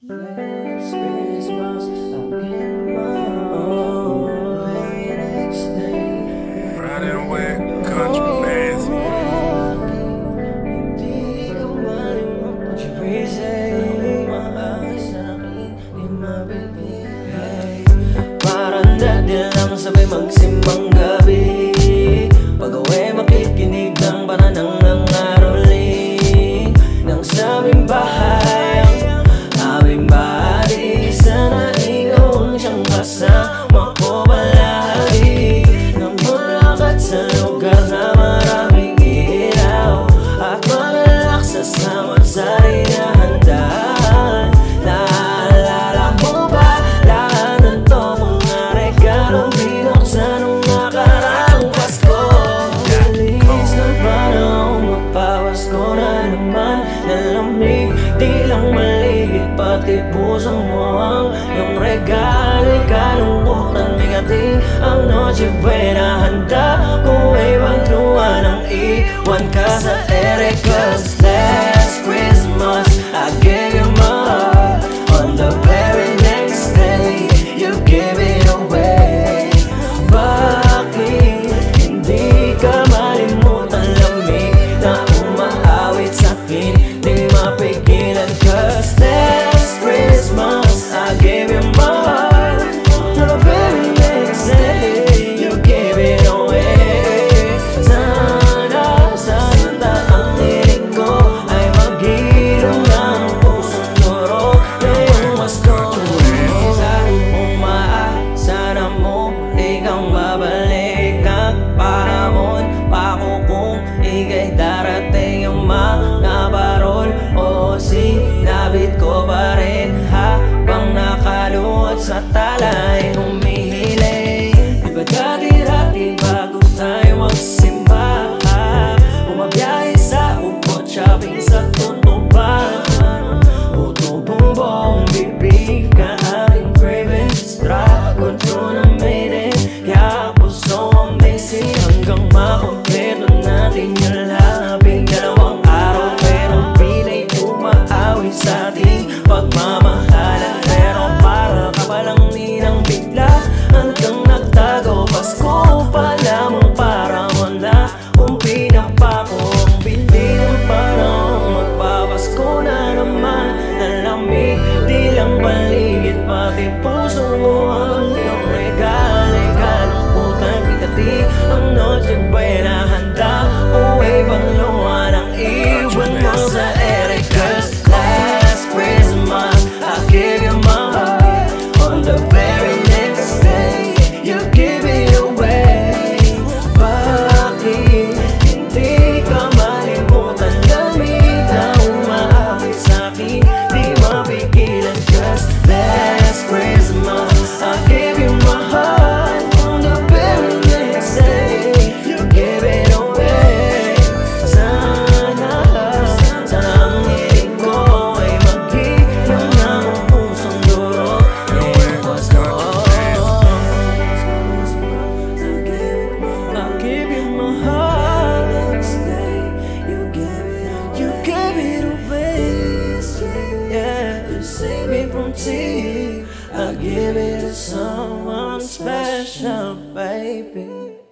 Last Christmas, I gave my all. The next day, Riding with country bands. hindi ka malimot. You raise my eyes sa akin, di mapipigay. Parang dati lang sabay magsimbang gabi. Pag-uwi makikinig ng bananang ng aroling ng sa aming bahay. Aming bahagi, sana ikaw ang siyang kasama ko palagi. Nang maglakad sa lugar na maraming ilaw at malalaksa sa mansari na handaan. Naalala mo ba lahat ng to mga regalong binuksan nung nakaraang Pasko? Bilis ng panahon, magpapasko na naman. Nalamig, di lang maligid, pati pusong mo ang iyong regalo. Kalungkutan, bigating ang Noche Buena. Handa ko ay magluwa ng iwan ka sa ere. 'Cause last Christmas I gave you my heart. On the very next day you gave it away. Bakit hindi ka malimutan? Lamig na umaawit sa'kin, di mapigilan. 'Cause last Christmas I gave you my heart. On the very next day you gave it away. Sana ang tinig ko ay magilong ng pusong duro ngayong Pasko. Sana mo ikaw babalik at pahamon pa ko kung ika'y darating ang mga parol. O sinabit ko pa rin habang nakaluhod sa talay humihilay. Di ba dati-dati bago tayo magsimba, bumabiyahe sa upot, shopping sa tutuban. Uto bumbong bibig ka aking craving, dragon to na maiden. Kaya puso amazing hanggang makompleto natin yung labing. Dalawang araw pero pilay umaawi sa ating pagmamahalan. Pero para ka palang ninang bigla hanggang nagtago. Pasko pa lamang para wala kung pinapako ang bili ng panahon. Magpapasko na naman. Nalamig, di lang paligid, pati puso mo ang iyong regalo. Kalungkutan, bigati ang Noche Buena. Handa ko ay pangluwa ng iwan mo sa ere. 'Cause last Christmas I gave you my heart. On the very next day you give it away. Bakit hindi ka malimutan? Lamig na umaawit sa'kin, di mapigilan. 'Cause last Christmas I gave you my heart. On the very next day you give it away. Sana ang hiling ko ay magiging ng pusong duro ngayong Pasko. I give you my heart. Next day you give it away. Yeah, you save me from tears. I give it to someone special, baby.